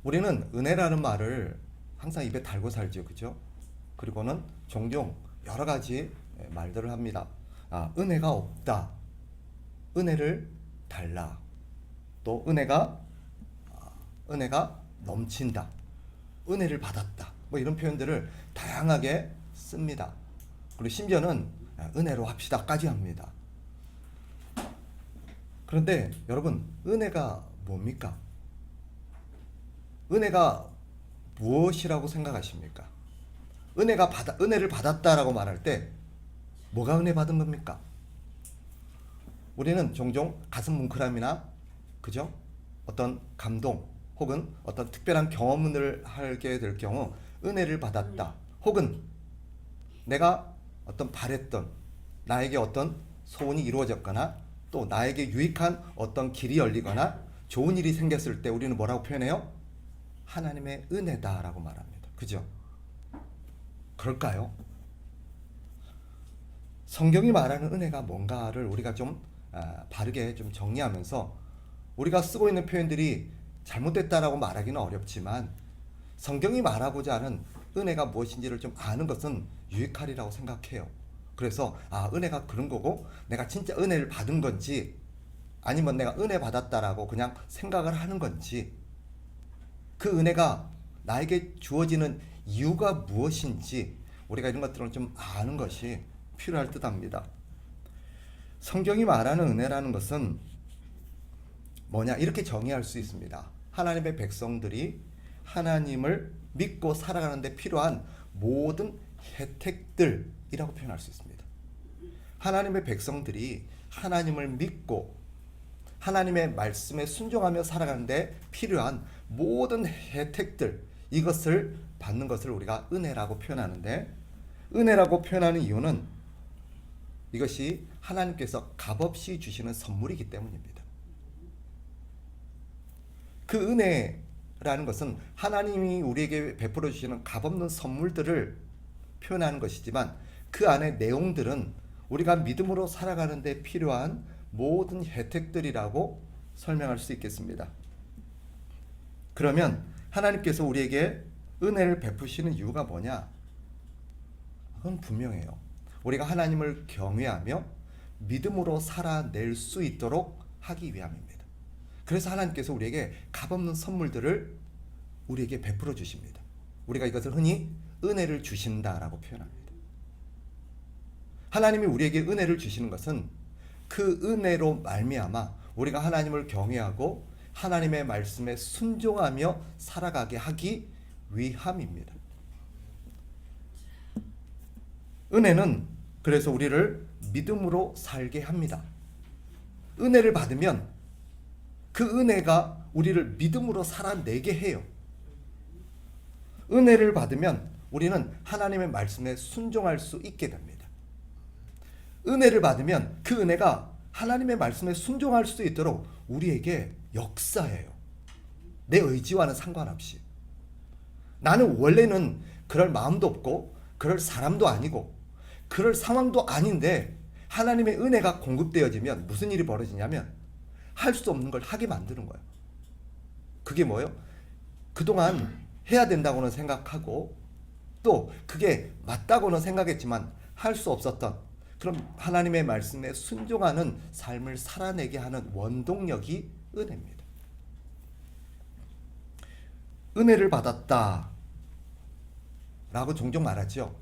우리는 은혜라는 말을 항상 입에 달고 살죠, 그죠? 그리고는 종종 여러 가지 말들을 합니다. 은혜가 없다, 은혜를 달라, 또 은혜가 넘친다, 은혜를 받았다, 뭐 이런 표현들을 다양하게 씁니다. 그리고 심지어는 은혜로 합시다까지 합니다. 그런데 여러분, 은혜가 뭡니까? 은혜가 무엇이라고 생각하십니까? 은혜를 받았다라고 말할 때 뭐가 은혜 받은 겁니까? 우리는 종종 가슴 뭉클함이나, 그죠? 어떤 감동 혹은 어떤 특별한 경험을 하게 될 경우 은혜를 받았다, 혹은 내가 어떤 바랬던, 나에게 어떤 소원이 이루어졌거나 또 나에게 유익한 어떤 길이 열리거나 좋은 일이 생겼을 때 우리는 뭐라고 표현해요? 하나님의 은혜다라고 말합니다. 그죠? 그럴까요? 성경이 말하는 은혜가 뭔가를 우리가 좀 바르게 좀 정리하면서, 우리가 쓰고 있는 표현들이 잘못됐다라고 말하기는 어렵지만 성경이 말하고자 하는 은혜가 무엇인지를 좀 아는 것은 유익하리라고 생각해요. 그래서 은혜가 그런 거고, 내가 진짜 은혜를 받은 건지 아니면 내가 은혜 받았다라고 그냥 생각을 하는 건지, 그 은혜가 나에게 주어지는 이유가 무엇인지 우리가 이런 것들을 좀 아는 것이 필요할 듯합니다. 성경이 말하는 은혜라는 것은 뭐냐, 이렇게 정의할 수 있습니다. 하나님의 백성들이 하나님을 믿고 살아가는 데 필요한 모든 혜택들이라고 표현할 수 있습니다. 하나님의 백성들이 하나님을 믿고 하나님의 말씀에 순종하며 살아가는 데 필요한 모든 혜택들, 이것을 받는 것을 우리가 은혜라고 표현하는데, 은혜라고 표현하는 이유는 이것이 하나님께서 값없이 주시는 선물이기 때문입니다. 그 은혜라는 것은 하나님이 우리에게 베풀어 주시는 값없는 선물들을 표현하는 것이지만, 그 안의 내용들은 우리가 믿음으로 살아가는 데 필요한 모든 혜택들이라고 설명할 수 있겠습니다. 그러면 하나님께서 우리에게 은혜를 베푸시는 이유가 뭐냐? 그건 분명해요. 우리가 하나님을 경외하며 믿음으로 살아낼 수 있도록 하기 위함입니다. 그래서 하나님께서 우리에게 값없는 선물들을 우리에게 베풀어 주십니다. 우리가 이것을 흔히 은혜를 주신다라고 표현합니다. 하나님이 우리에게 은혜를 주시는 것은 그 은혜로 말미암아 우리가 하나님을 경외하고 하나님의 말씀에 순종하며 살아가게 하기 위함입니다. 은혜는 그래서 우리를 믿음으로 살게 합니다. 은혜를 받으면 그 은혜가 우리를 믿음으로 살아내게 해요. 은혜를 받으면 우리는 하나님의 말씀에 순종할 수 있게 됩니다. 은혜를 받으면 그 은혜가 하나님의 말씀에 순종할 수 있도록 우리에게 역사해요. 내 의지와는 상관없이. 나는 원래는 그럴 마음도 없고 그럴 사람도 아니고 그럴 상황도 아닌데, 하나님의 은혜가 공급되어지면 무슨 일이 벌어지냐면 할 수 없는 걸 하게 만드는 거예요. 그게 뭐예요? 그동안 해야 된다고는 생각하고 또 그게 맞다고는 생각했지만 할 수 없었던 그럼 하나님의 말씀에 순종하는 삶을 살아내게 하는 원동력이 은혜입니다. 은혜를 받았다 라고 종종 말하죠.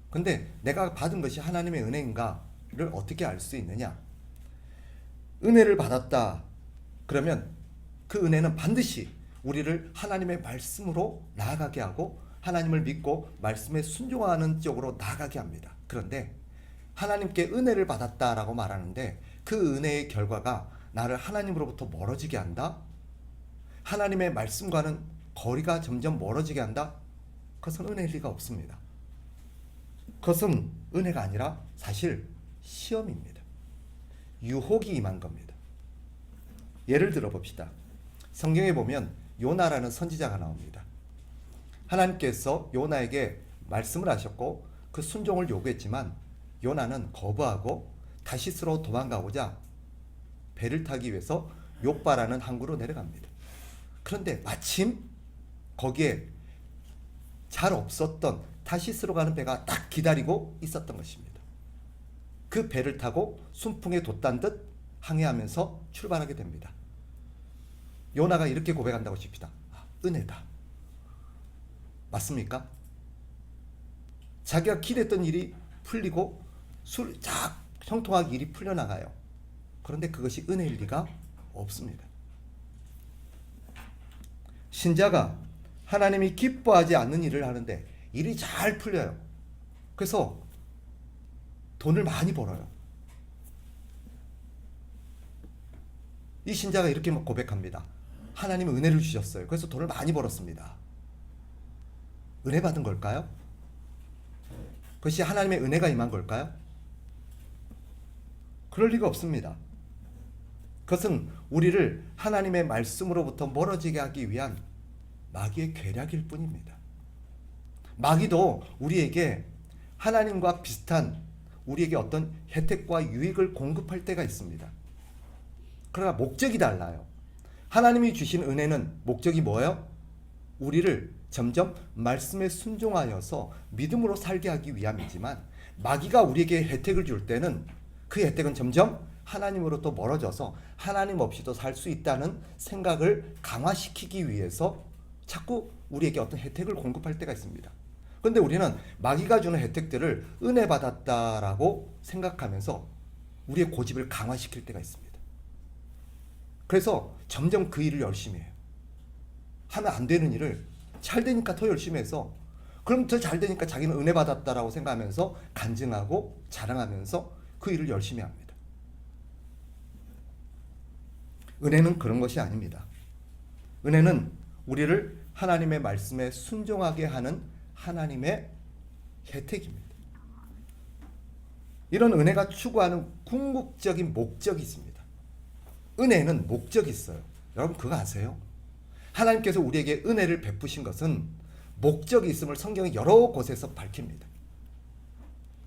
근데 내가 받은 것이 하나님의 은혜인가를 어떻게 알 수 있느냐? 은혜를 받았다 그러면 그 은혜는 반드시 우리를 하나님의 말씀으로 나아가게 하고 하나님을 믿고 말씀에 순종하는 쪽으로 나아가게 합니다. 그런데 하나님께 은혜를 받았다라고 말하는데 그 은혜의 결과가 나를 하나님으로부터 멀어지게 한다? 하나님의 말씀과는 거리가 점점 멀어지게 한다? 그것은 은혜일 리가 없습니다. 그것은 은혜가 아니라 사실 시험입니다. 유혹이 임한 겁니다. 예를 들어 봅시다. 성경에 보면 요나라는 선지자가 나옵니다. 하나님께서 요나에게 말씀을 하셨고 그 순종을 요구했지만 요나는 거부하고 다시스로 도망가고자 배를 타기 위해서 욥바라는 항구로 내려갑니다. 그런데 마침 거기에 잘 없었던 다시스로 가는 배가 딱 기다리고 있었던 것입니다. 그 배를 타고 순풍에 돛단 듯 항해하면서 출발하게 됩니다. 요나가 이렇게 고백한다고 칩시다. 은혜다. 맞습니까? 자기가 기대했던 일이 풀리고 형통하게 일이 풀려나가요. 그런데 그것이 은혜일 리가 없습니다. 신자가 하나님이 기뻐하지 않는 일을 하는데 일이 잘 풀려요. 그래서 돈을 많이 벌어요. 이 신자가 이렇게 고백합니다. 하나님은 은혜를 주셨어요. 그래서 돈을 많이 벌었습니다. 은혜 받은 걸까요? 그것이 하나님의 은혜가 임한 걸까요? 그럴 리가 없습니다. 그것은 우리를 하나님의 말씀으로부터 멀어지게 하기 위한 마귀의 계략일 뿐입니다. 마귀도 우리에게 하나님과 비슷한 우리에게 어떤 혜택과 유익을 공급할 때가 있습니다. 그러나 목적이 달라요. 하나님이 주신 은혜는 목적이 뭐예요? 우리를 점점 말씀에 순종하여서 믿음으로 살게 하기 위함이지만 마귀가 우리에게 혜택을 줄 때는 그 혜택은 점점 하나님으로부터 멀어져서 하나님 없이도 살 수 있다는 생각을 강화시키기 위해서 자꾸 우리에게 어떤 혜택을 공급할 때가 있습니다. 그런데 우리는 마귀가 주는 혜택들을 은혜 받았다라고 생각하면서 우리의 고집을 강화시킬 때가 있습니다. 그래서 점점 그 일을 열심히 해요. 하면 안 되는 일을 잘 되니까 더 열심히 해서 그럼 더 잘 되니까 자기는 은혜 받았다라고 생각하면서 간증하고 자랑하면서 그 일을 열심히 합니다. 은혜는 그런 것이 아닙니다. 은혜는 우리를 하나님의 말씀에 순종하게 하는 하나님의 혜택입니다. 이런 은혜가 추구하는 궁극적인 목적이 있습니다. 은혜는 목적이 있어요. 여러분 그거 아세요? 하나님께서 우리에게 은혜를 베푸신 것은 목적이 있음을 성경이 여러 곳에서 밝힙니다.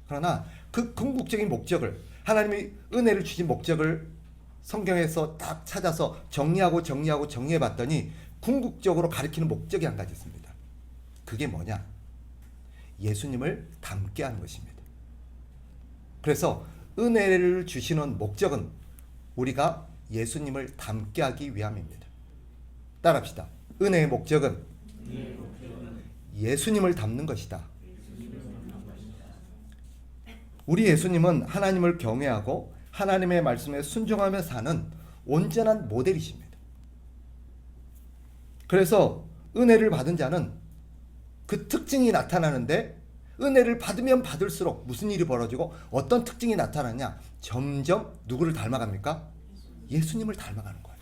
그러나 그 궁극적인 목적을 하나님이 은혜를 주신 목적을 성경에서 딱 찾아서 정리해 봤더니 궁극적으로 가리키는 목적이 한 가지 있습니다. 그게 뭐냐? 예수님을 닮게 하는 것입니다. 그래서 은혜를 주시는 목적은 우리가 예수님을 닮게 하기 위함입니다. 따라합시다. 은혜의 목적은 예수님을 닮는 것이다. 우리 예수님은 하나님을 경외하고 하나님의 말씀에 순종하며 사는 온전한 모델이십니다. 그래서 은혜를 받은 자는 그 특징이 나타나는데 은혜를 받으면 받을수록 무슨 일이 벌어지고 어떤 특징이 나타나냐? 점점 누구를 닮아갑니까? 예수님을 닮아가는 거예요.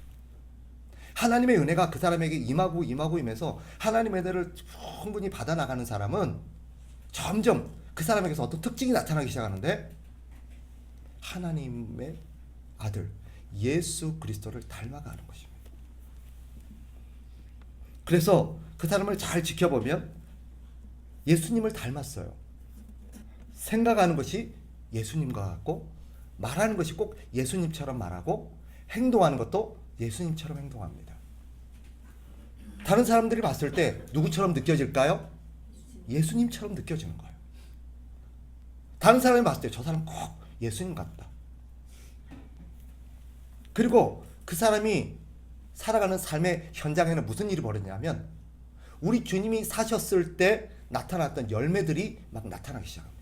하나님의 은혜가 그 사람에게 임하고 임해서 하나님의 은혜를 충분히 받아나가는 사람은 점점 그 사람에게서 어떤 특징이 나타나기 시작하는데 하나님의 아들 예수 그리스도를 닮아가는 것입니다. 그래서 그 사람을 잘 지켜보면 예수님을 닮았어요. 생각하는 것이 예수님과 같고 말하는 것이 꼭 예수님처럼 말하고 행동하는 것도 예수님처럼 행동합니다. 다른 사람들이 봤을 때 누구처럼 느껴질까요? 예수님처럼 느껴지는 거예요. 다른 사람이 봤을 때 저 사람 꼭 예수님 같다. 그리고 그 사람이 살아가는 삶의 현장에는 무슨 일이 벌어지냐면 우리 주님이 사셨을 때 나타났던 열매들이 막 나타나기 시작합니다.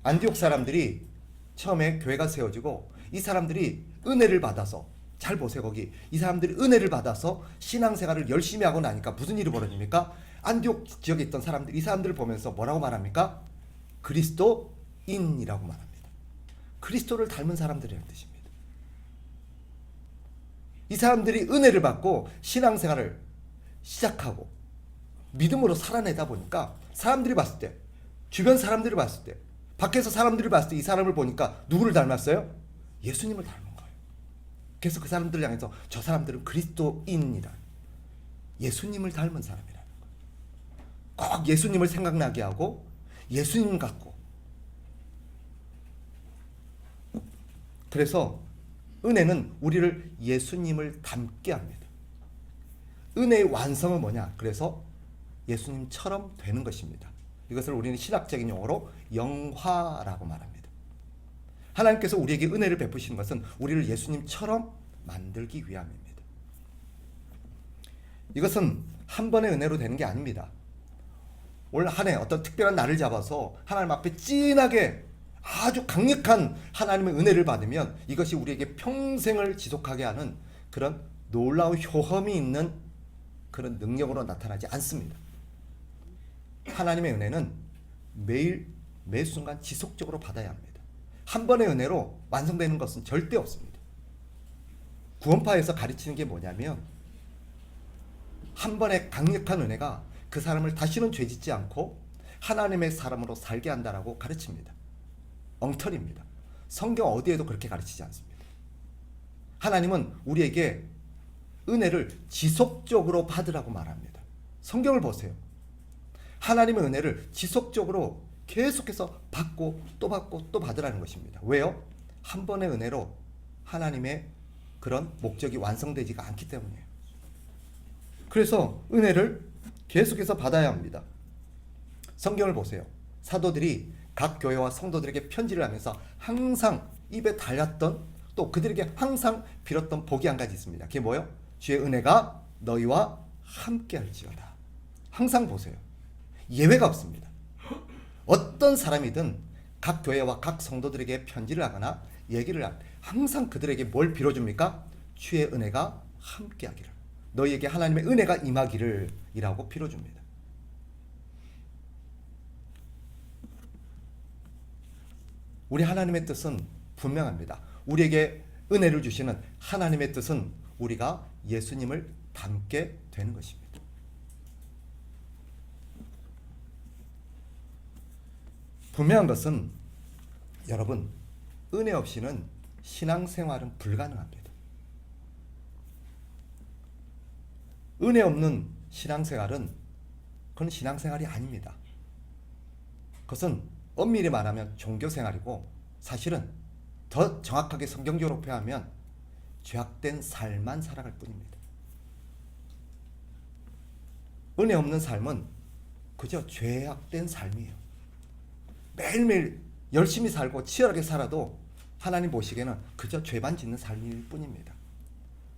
안디옥 사람들이 처음에 교회가 세워지고 이 사람들이 은혜를 받아서 잘 보세요. 거기 이 사람들이 은혜를 받아서 신앙생활을 열심히 하고 나니까 무슨 일이 벌어집니까? 안디옥 지역에 있던 사람들 이 사람들을 보면서 뭐라고 말합니까? 그리스도인이라고 말합니다. 그리스도를 닮은 사람들이라는 뜻입니다. 이 사람들이 은혜를 받고 신앙생활을 시작하고 믿음으로 살아내다 보니까 사람들이 봤을 때 주변 사람들이 봤을 때 밖에서 사람들이 봤을 때 이 사람을 보니까 누구를 닮았어요? 예수님을 닮은 거예요. 그래서 그 사람들을 향해서 저 사람들은 그리스도인이다. 예수님을 닮은 사람이라는 거예요. 꼭 예수님을 생각나게 하고 예수님 같고 그래서 은혜는 우리를 예수님을 닮게 합니다. 은혜의 완성은 뭐냐? 그래서 예수님처럼 되는 것입니다. 이것을 우리는 신학적인 용어로 영화라고 말합니다. 하나님께서 우리에게 은혜를 베푸시는 것은 우리를 예수님처럼 만들기 위함입니다. 이것은 한 번의 은혜로 되는 게 아닙니다. 올 한 해 어떤 특별한 날을 잡아서 하나님 앞에 진하게 아주 강력한 하나님의 은혜를 받으면 이것이 우리에게 평생을 지속하게 하는 그런 놀라운 효험이 있는 그런 능력으로 나타나지 않습니다. 하나님의 은혜는 매일 매 순간 지속적으로 받아야 합니다. 한 번의 은혜로 완성되는 것은 절대 없습니다. 구원파에서 가르치는 게 뭐냐면 한 번의 강력한 은혜가 그 사람을 다시는 죄짓지 않고 하나님의 사람으로 살게 한다라고 가르칩니다. 엉터리입니다. 성경 어디에도 그렇게 가르치지 않습니다. 하나님은 우리에게 은혜를 지속적으로 받으라고 말합니다. 성경을 보세요. 하나님의 은혜를 지속적으로 계속해서 받고 또 받으라는 것입니다. 왜요? 한 번의 은혜로 하나님의 그런 목적이 완성되지가 않기 때문이에요. 그래서 은혜를 계속해서 받아야 합니다. 성경을 보세요. 사도들이 각 교회와 성도들에게 편지를 하면서 항상 입에 달렸던 또 그들에게 항상 빌었던 복이 한 가지 있습니다. 그게 뭐예요? 주의 은혜가 너희와 함께 할지어다. 항상 보세요. 예외가 없습니다. 어떤 사람이든 각 교회와 각 성도들에게 편지를 하거나 얘기를 할 때 항상 그들에게 뭘 빌어줍니까? 주의 은혜가 함께 하기를, 너희에게 하나님의 은혜가 임하기를 이라고 빌어줍니다. 우리 하나님의 뜻은 분명합니다. 우리에게 은혜를 주시는 하나님의 뜻은 우리가 예수님을 닮게 되는 것입니다. 분명한 것은 여러분, 은혜 없이는 신앙생활은 불가능합니다. 은혜 없는 신앙생활은 그건 신앙생활이 아닙니다. 그것은 엄밀히 말하면 종교생활이고 사실은 더 정확하게 성경적으로 표현하면 죄악된 삶만 살아갈 뿐입니다. 은혜 없는 삶은 그저 죄악된 삶이에요. 매일매일 열심히 살고 치열하게 살아도 하나님 보시기에는 그저 죄만 짓는 삶일 뿐입니다.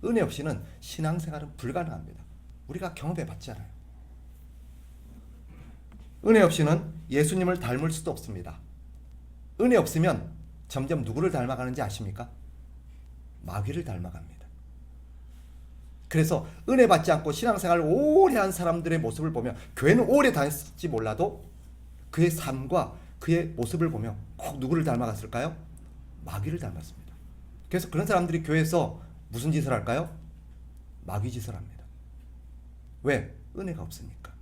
은혜 없이는 신앙생활은 불가능합니다. 우리가 경험해 봤잖아요. 은혜 없이는 예수님을 닮을 수도 없습니다. 은혜 없으면 점점 누구를 닮아가는지 아십니까? 마귀를 닮아갑니다. 그래서 은혜 받지 않고 신앙생활을 오래 한 사람들의 모습을 보면, 교회는 오래 다녔을지 몰라도 그의 삶과 그의 모습을 보면 꼭 누구를 닮아갔을까요? 마귀를 닮았습니다. 그래서 그런 사람들이 교회에서 무슨 짓을 할까요? 마귀 짓을 합니다. 왜? 은혜가 없으니까.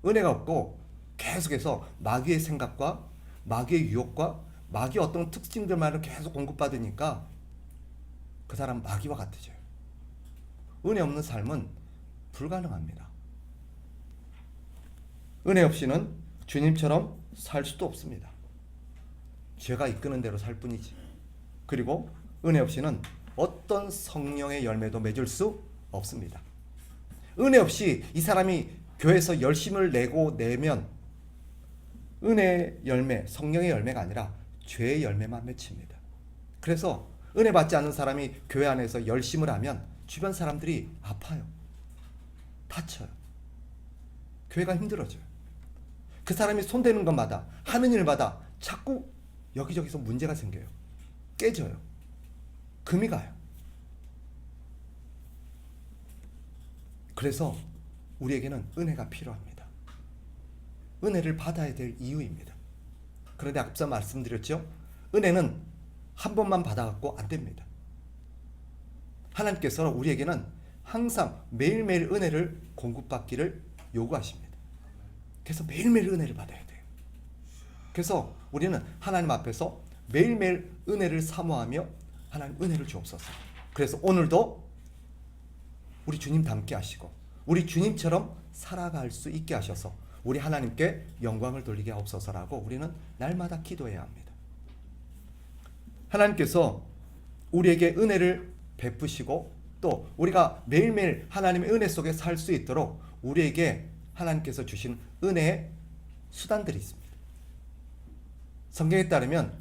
은혜가 없고 계속해서 마귀의 생각과 마귀의 유혹과 마귀의 어떤 특징들만을 계속 공급받으니까 그 사람 마귀와 같아져요. 은혜 없는 삶은 불가능합니다. 은혜 없이는 주님처럼 살 수도 없습니다. 죄가 이끄는 대로 살 뿐이지. 그리고 은혜 없이는 어떤 성령의 열매도 맺을 수 없습니다. 은혜 없이 이 사람이 교회에서 열심을 내면 은혜의 열매, 성령의 열매가 아니라 죄의 열매만 맺힙니다. 그래서 은혜 받지 않는 사람이 교회 안에서 열심을 하면 주변 사람들이 아파요. 다쳐요. 교회가 힘들어져요. 그 사람이 손대는 것마다, 하는 일마다 자꾸 여기저기서 문제가 생겨요. 깨져요. 금이 가요. 그래서 우리에게는 은혜가 필요합니다. 은혜를 받아야 될 이유입니다. 그런데 앞서 말씀드렸죠? 은혜는 한 번만 받아갖고 안 됩니다. 하나님께서 우리에게는 항상 매일매일 은혜를 공급받기를 요구하십니다. 그래서 매일매일 은혜를 받아야 돼요. 그래서 우리는 하나님 앞에서 매일매일 은혜를 사모하며 하나님 은혜를 주옵소서. 그래서 오늘도 우리 주님 닮게 하시고 우리 주님처럼 살아갈 수 있게 하셔서 우리 하나님께 영광을 돌리게 하옵소서라고 우리는 날마다 기도해야 합니다. 하나님께서 우리에게 은혜를 베푸시고 또 우리가 매일매일 하나님의 은혜 속에 살 수 있도록 우리에게 하나님께서 주신 은혜의 수단들이 있습니다. 성경에 따르면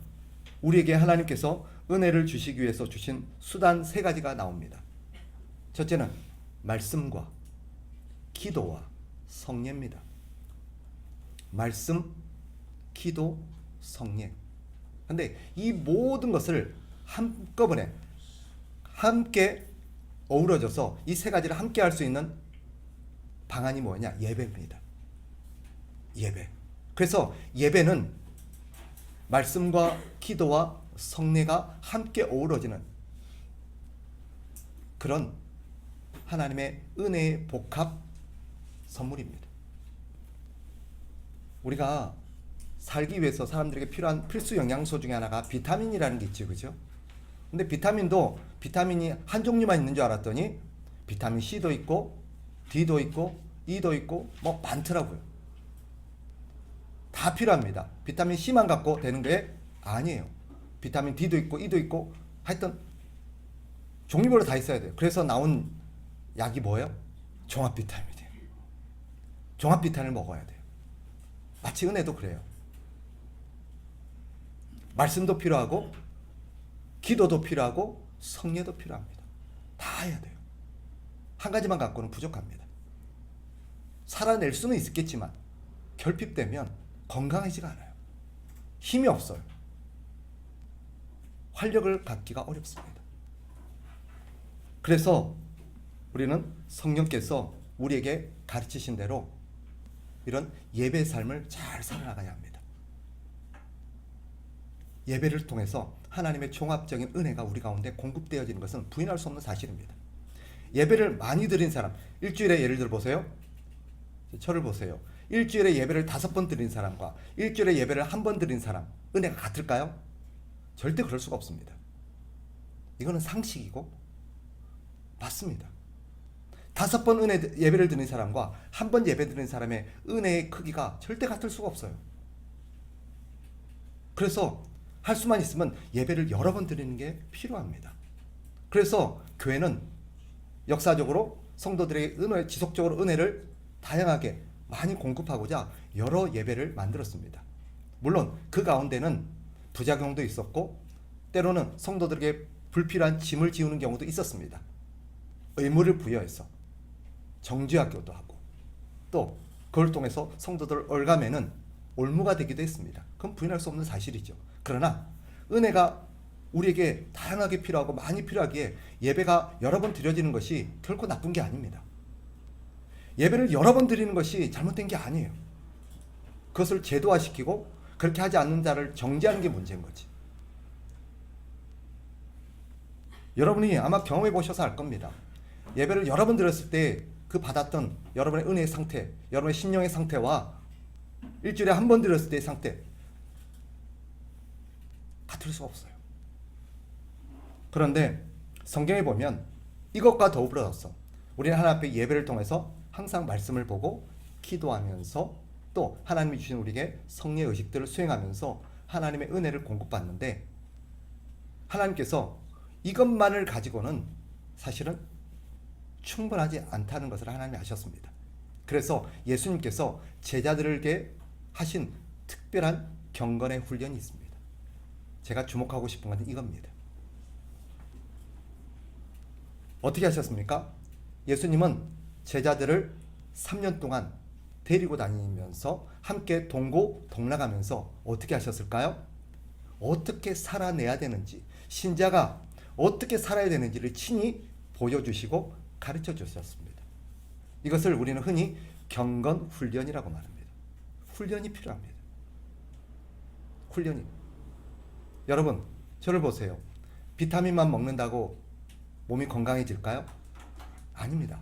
우리에게 하나님께서 은혜를 주시기 위해서 주신 수단 3가지가 나옵니다. 첫째는 말씀과 기도와 성례입니다. 말씀, 기도, 성례. 근데 이 모든 것을 한꺼번에 함께 어우러져서 이 3가지를 함께 할 수 있는 방안이 뭐냐? 예배입니다. 예배. 그래서 예배는 말씀과 기도와 성례가 함께 어우러지는 그런 하나님의 은혜의 복합 선물입니다. 우리가 살기 위해서 사람들에게 필요한 필수 영양소 중에 하나가 비타민이라는 게 있죠, 그죠? 근데 비타민이 한 종류만 있는 줄 알았더니 비타민 C도 있고 D도 있고 E도 있고 뭐 많더라고요. 다 필요합니다. 비타민 C만 갖고 되는 게 아니에요. 비타민 D도 있고 E도 있고 하여튼 종류별로 다 있어야 돼요. 그래서 나온 약이 뭐예요? 종합 비타민이에요. 종합 비타민을 먹어야 돼요. 마치 은혜도 그래요. 말씀도 필요하고 기도도 필요하고 성례도 필요합니다. 다 해야 돼요. 한 가지만 갖고는 부족합니다. 살아낼 수는 있겠지만 결핍되면 건강하지가 않아요. 힘이 없어요. 활력을 갖기가 어렵습니다. 그래서 우리는 성령께서 우리에게 가르치신 대로 이런 예배 삶을 잘 살아나가야 합니다. 예배를 통해서 하나님의 종합적인 은혜가 우리 가운데 공급되어지는 것은 부인할 수 없는 사실입니다. 예배를 많이 드린 사람, 일주일에 예를 들어 보세요. 저를 보세요. 일주일에 예배를 5번 드린 사람과 일주일에 예배를 1번 드린 사람, 은혜가 같을까요? 절대 그럴 수가 없습니다. 이거는 상식이고 맞습니다. 5번 예배를 드린 사람과 1번 예배 드린 사람의 은혜의 크기가 절대 같을 수가 없어요. 그래서 할 수만 있으면 예배를 여러 번 드리는 게 필요합니다. 그래서 교회는 역사적으로 성도들에게 지속적으로 은혜를 다양하게 많이 공급하고자 여러 예배를 만들었습니다. 물론 그 가운데는 부작용도 있었고 때로는 성도들에게 불필요한 짐을 지우는 경우도 있었습니다. 의무를 부여해서 정죄하기도 하고 또 그걸 통해서 성도들을 올가매는 올무가 되기도 했습니다. 그건 부인할 수 없는 사실이죠. 그러나 은혜가 우리에게 다양하게 필요하고 많이 필요하기에 예배가 여러 번 드려지는 것이 결코 나쁜 게 아닙니다. 예배를 여러 번 드리는 것이 잘못된 게 아니에요. 그것을 제도화시키고 그렇게 하지 않는 자를 정죄하는 게 문제인 거지. 여러분이 아마 경험해 보셔서 알 겁니다. 예배를 여러 번 드렸을 때 그 받았던 여러분의 은혜의 상태, 여러분의 심령의 상태와 일주일에 1번 드렸을 때의 상태 같을 수 없어요. 그런데 성경에 보면 이것과 더불어서 우리는 하나님 앞에 예배를 통해서 항상 말씀을 보고 기도하면서 또 하나님이 주신 우리에게 성례 의식들을 수행하면서 하나님의 은혜를 공급받는데 하나님께서 이것만을 가지고는 사실은 충분하지 않다는 것을 하나님이 아셨습니다. 그래서 예수님께서 제자들에게 하신 특별한 경건의 훈련이 있습니다. 제가 주목하고 싶은 것은 이겁니다. 어떻게 하셨습니까? 예수님은 제자들을 3년 동안 데리고 다니면서 함께 동고동락하면서 어떻게 하셨을까요? 어떻게 살아내야 되는지, 신자가 어떻게 살아야 되는지를 친히 보여주시고 가르쳐 주셨습니다. 이것을 우리는 흔히 경건 훈련이라고 말합니다. 훈련이 필요합니다. 훈련이. 여러분, 저를 보세요. 비타민만 먹는다고 몸이 건강해질까요? 아닙니다.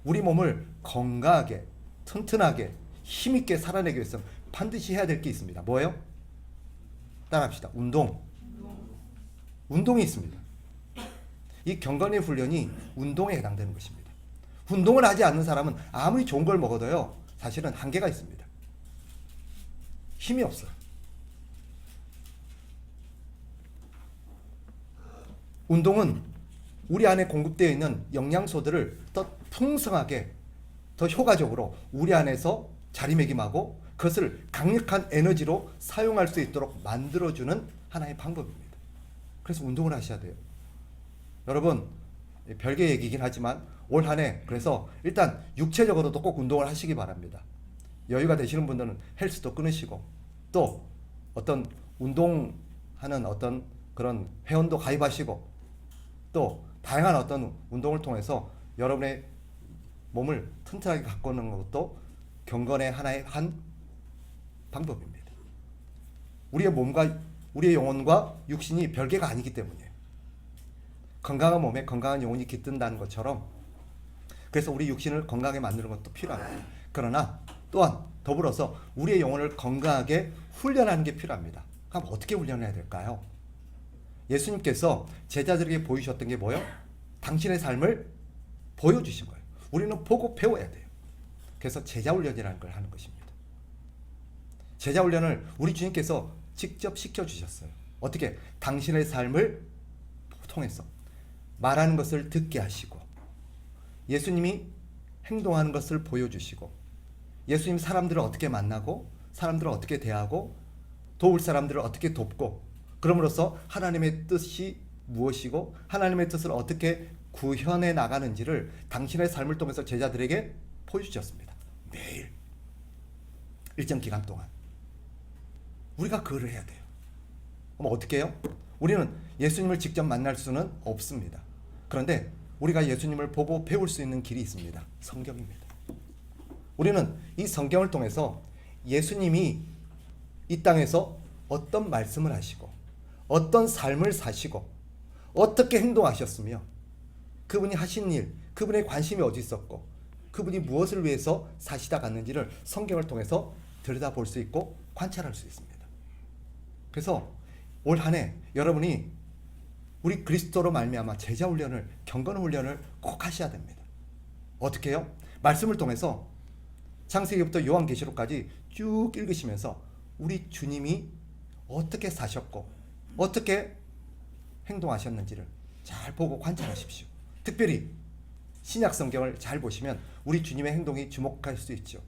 우리 몸을 건강하게, 튼튼하게, 힘있게 살아내기 위해서는 반드시 해야 될 게 있습니다. 뭐예요? 따라합시다. 운동이 있습니다. 이 경건의 훈련이 운동에 해당되는 것입니다. 운동을 하지 않는 사람은 아무리 좋은 걸 먹어도요, 사실은 한계가 있습니다. 힘이 없어요. 운동은 우리 안에 공급되어 있는 영양소들을 더 풍성하게, 더 효과적으로 우리 안에서 자리매김하고 그것을 강력한 에너지로 사용할 수 있도록 만들어주는 하나의 방법입니다. 그래서 운동을 하셔야 돼요. 여러분, 별개 얘기긴 하지만 올 한 해 그래서 일단 육체적으로도 꼭 운동을 하시기 바랍니다. 여유가 되시는 분들은 헬스도 끊으시고 또 어떤 운동하는 어떤 그런 회원도 가입하시고 또 다양한 어떤 운동을 통해서 여러분의 몸을 튼튼하게 가꾸는 것도 경건의 하나의 한 방법입니다. 우리의 몸과 우리의 영혼과 육신이 별개가 아니기 때문이에요. 건강한 몸에 건강한 영혼이 깃든다는 것처럼 그래서 우리 육신을 건강하게 만드는 것도 필요합니다. 그러나 또한 더불어서 우리의 영혼을 건강하게 훈련하는 게 필요합니다. 그럼 어떻게 훈련해야 될까요? 예수님께서 제자들에게 보이셨던 게 뭐예요? 당신의 삶을 보여주신 거예요. 우리는 보고 배워야 돼요. 그래서 제자훈련이라는 걸 하는 것입니다. 제자훈련을 우리 주님께서 직접 시켜주셨어요. 어떻게? 당신의 삶을 통해서 말하는 것을 듣게 하시고 예수님이 행동하는 것을 보여주시고 예수님 사람들을 어떻게 만나고 사람들을 어떻게 대하고 도울 사람들을 어떻게 돕고 그럼으로써 하나님의 뜻이 무엇이고 하나님의 뜻을 어떻게 구현해 나가는지를 당신의 삶을 통해서 제자들에게 보여주셨습니다. 매일 일정 기간 동안 우리가 그걸 해야 돼요. 그럼 어떻게 해요? 우리는 예수님을 직접 만날 수는 없습니다. 그런데 우리가 예수님을 보고 배울 수 있는 길이 있습니다. 성경입니다. 우리는 이 성경을 통해서 예수님이 이 땅에서 어떤 말씀을 하시고 어떤 삶을 사시고 어떻게 행동하셨으며 그분이 하신 일, 그분의 관심이 어디 있었고 그분이 무엇을 위해서 사시다 갔는지를 성경을 통해서 들여다볼 수 있고 관찰할 수 있습니다. 그래서 올 한 해 여러분이 우리 그리스도로 말미암아 제자 훈련을, 경건 훈련을 꼭 하셔야 됩니다. 어떻게 해요? 말씀을 통해서 창세기부터 요한계시록까지 쭉 읽으시면서 우리 주님이 어떻게 사셨고 어떻게 행동하셨는지를 잘 보고 관찰하십시오. 특별히 신약 성경을 잘 보시면 우리 주님의 행동이 주목할 수 있죠.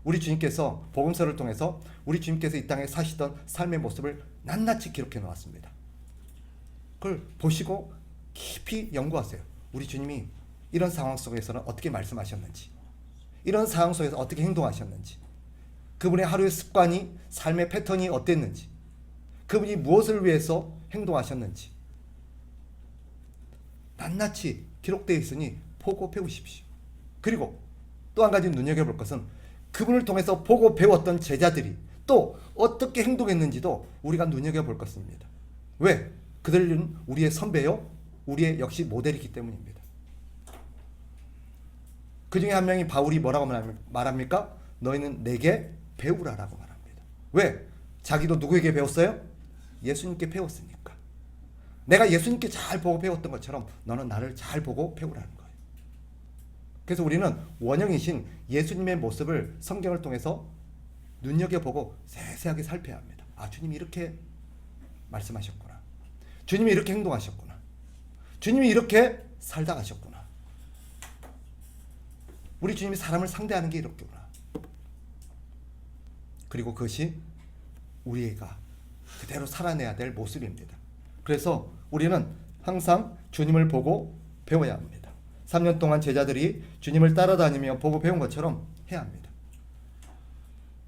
우리 주님께서 복음서를 통해서 우리 주님께서 이 땅에 사시던 삶의 모습을 낱낱이 기록해 놓았습니다. 그걸 보시고 깊이 연구하세요. 우리 주님이 이런 상황 속에서는 어떻게 말씀하셨는지, 이런 상황 속에서 어떻게 행동하셨는지, 그분의 하루의 습관이, 삶의 패턴이 어땠는지, 그분이 무엇을 위해서 행동하셨는지 낱낱이 기록되어 있으니 보고 배우십시오. 그리고 또 한 가지 눈여겨볼 것은 그분을 통해서 보고 배웠던 제자들이 또 어떻게 행동했는지도 우리가 눈여겨볼 것입니다. 왜? 그들은 우리의 선배요, 우리의 역시 모델이기 때문입니다. 그 중에 한 명이 바울이 뭐라고 말합니까? 너희는 내게 배우라라고 말합니다. 왜? 자기도 누구에게 배웠어요? 예수님께 배웠으니까. 내가 예수님께 잘 보고 배웠던 것처럼 너는 나를 잘 보고 배우라는 거예요. 그래서 우리는 원형이신 예수님의 모습을 성경을 통해서 눈여겨보고 세세하게 살펴야 합니다. 아, 주님이 이렇게 말씀하셨구나. 주님이 이렇게 행동하셨구나. 주님이 이렇게 살다 가셨구나. 우리 주님이 사람을 상대하는 게 이렇구나. 그리고 그것이 우리가 그대로 살아내야 될 모습입니다. 그래서 우리는 항상 주님을 보고 배워야 합니다. 3년 동안 제자들이 주님을 따라다니며 보고 배운 것처럼 해야 합니다.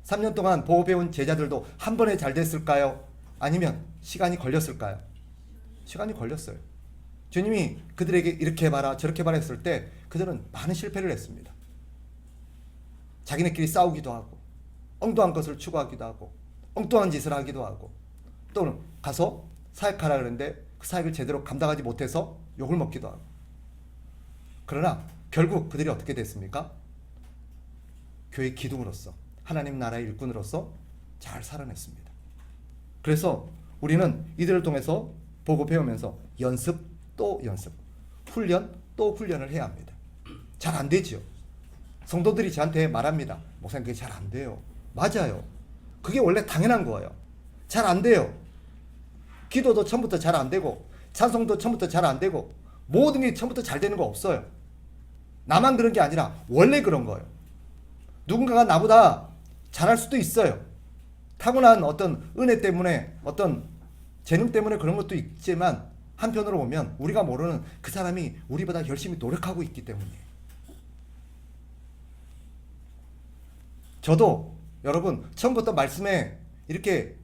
3년 동안 보고 배운 제자들도 한 번에 잘 됐을까요? 아니면 시간이 걸렸을까요? 시간이 걸렸어요. 주님이 그들에게 이렇게 해봐라 저렇게 해봐라 했을 때 그들은 많은 실패를 했습니다. 자기네끼리 싸우기도 하고 엉뚱한 것을 추구하기도 하고 엉뚱한 짓을 하기도 하고 또는 가서 사역하라 그랬는데 그 사역을 제대로 감당하지 못해서 욕을 먹기도 하고. 그러나 결국 그들이 어떻게 됐습니까? 교회 기둥으로서 하나님 나라의 일꾼으로서 잘 살아냈습니다. 그래서 우리는 이들을 통해서 보고 배우면서 연습 또 연습, 훈련 또 훈련을 해야 합니다. 잘 안 되죠. 성도들이 저한테 말합니다. 목사님 그게 잘 안 돼요. 맞아요. 그게 원래 당연한 거예요. 잘 안 돼요. 기도도 처음부터 잘 안 되고 찬송도 처음부터 잘 안 되고 모든 게 처음부터 잘 되는 거 없어요. 나만 그런 게 아니라 원래 그런 거예요. 누군가가 나보다 잘할 수도 있어요. 타고난 어떤 은혜 때문에 어떤 재능 때문에 그런 것도 있지만 한편으로 보면 우리가 모르는 그 사람이 우리보다 열심히 노력하고 있기 때문이에요. 저도 여러분 처음부터 말씀에 이렇게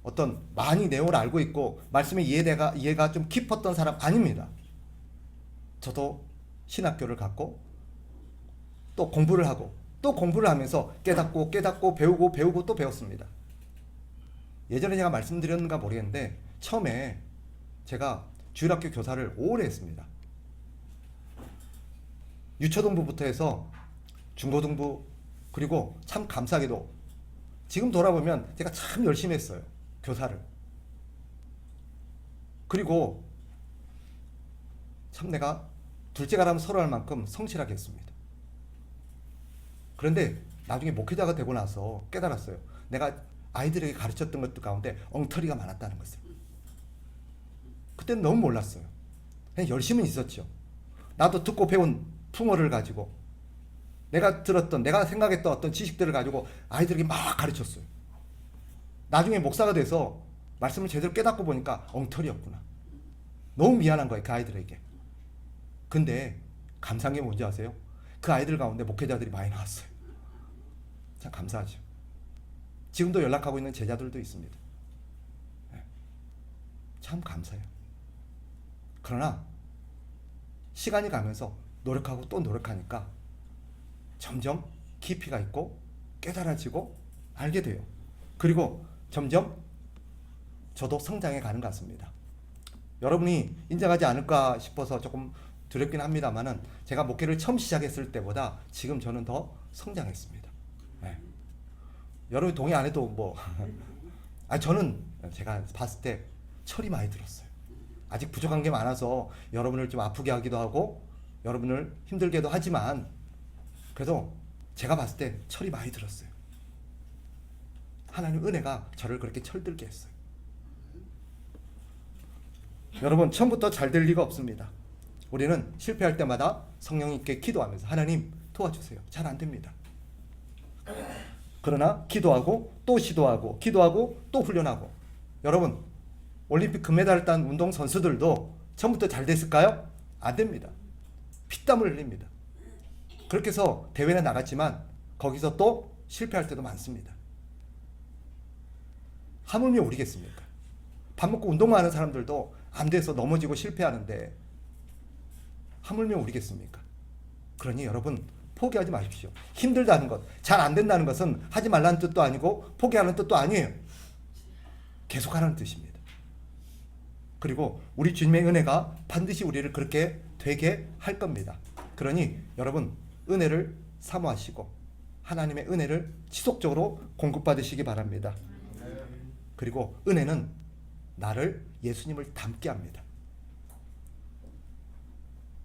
어떤 많이 내용을 알고 있고 말씀의 이해가 좀 깊었던 사람 아닙니다. 저도 신학교를 갔고 또 공부를 하고 또 공부를 하면서 깨닫고 배우고 또 배웠습니다. 예전에 제가 말씀드렸는가 모르겠는데 처음에 제가 주일학교 교사를 오래 했습니다. 유초등부부터 해서 중고등부, 그리고 참 감사하게도 지금 돌아보면 제가 참 열심히 했어요. 교사를. 그리고 참 내가 둘째가라면 서로 할 만큼 성실하게 했습니다. 그런데 나중에 목회자가 되고 나서 깨달았어요. 내가 아이들에게 가르쳤던 것들 가운데 엉터리가 많았다는 것을. 그때는 너무 몰랐어요. 그냥 열심히 있었죠. 나도 듣고 배운 풍어를 가지고 내가 생각했던 어떤 지식들을 가지고 아이들에게 막 가르쳤어요. 나중에 목사가 돼서 말씀을 제대로 깨닫고 보니까 엉터리였구나. 너무 미안한 거예요, 그 아이들에게. 근데 감사한 게 뭔지 아세요? 그 아이들 가운데 목회자들이 많이 나왔어요. 참 감사하죠. 지금도 연락하고 있는 제자들도 있습니다. 참 감사해요. 그러나 시간이 가면서 노력하고 또 노력하니까 점점 깊이가 있고 깨달아지고 알게 돼요. 그리고 점점 저도 성장해 가는 것 같습니다. 여러분이 인정하지 않을까 싶어서 조금 두렵긴 합니다만은 제가 목회를 처음 시작했을 때보다 지금 저는 더 성장했습니다. 네. 여러분이 동의 안 해도 뭐 저는 제가 봤을 때 철이 많이 들었어요. 아직 부족한 게 많아서 여러분을 좀 아프게 하기도 하고 여러분을 힘들게도 하지만 그래도 제가 봤을 때 철이 많이 들었어요. 하나님 은혜가 저를 그렇게 철들게 했어요. 여러분 처음부터 잘 될 리가 없습니다. 우리는 실패할 때마다 성령님께 기도하면서 하나님 도와주세요. 잘 안 됩니다. 그러나 기도하고 또 시도하고 기도하고 또 훈련하고. 여러분 올림픽 금메달을 딴 운동선수들도 처음부터 잘 됐을까요? 안 됩니다. 피땀을 흘립니다. 그렇게 해서 대회에 나갔지만 거기서 또 실패할 때도 많습니다. 하물며 우리겠습니까? 밥 먹고 운동만 하는 사람들도 안 돼서 넘어지고 실패하는데 하물며 우리겠습니까? 그러니 여러분 포기하지 마십시오. 힘들다는 것, 잘 안 된다는 것은 하지 말라는 뜻도 아니고 포기하는 뜻도 아니에요. 계속하라는 뜻입니다. 그리고 우리 주님의 은혜가 반드시 우리를 그렇게 되게 할 겁니다. 그러니 여러분 은혜를 사모하시고 하나님의 은혜를 지속적으로 공급받으시기 바랍니다. 그리고 은혜는 나를 예수님을 닮게 합니다.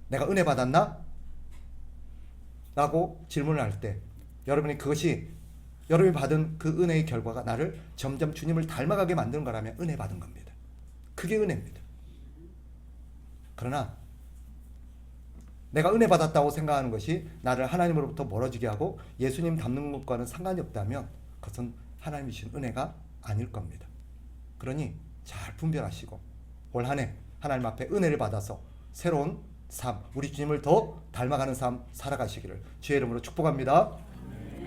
내가 은혜 받았나? 라고 질문을 할 때 여러분이 그것이 여러분이 받은 그 은혜의 결과가 나를 점점 주님을 닮아가게 만드는 거라면 은혜 받은 겁니다. 그게 은혜입니다. 그러나 내가 은혜 받았다고 생각하는 것이 나를 하나님으로부터 멀어지게 하고 예수님 닮는 것과는 상관이 없다면 그것은 하나님이 주신 은혜가 아닐 겁니다. 그러니 잘 분별하시고 올 한 해 하나님 앞에 은혜를 받아서 새로운 삶, 우리 주님을 더 닮아가는 삶 살아가시기를 주의 이름으로 축복합니다.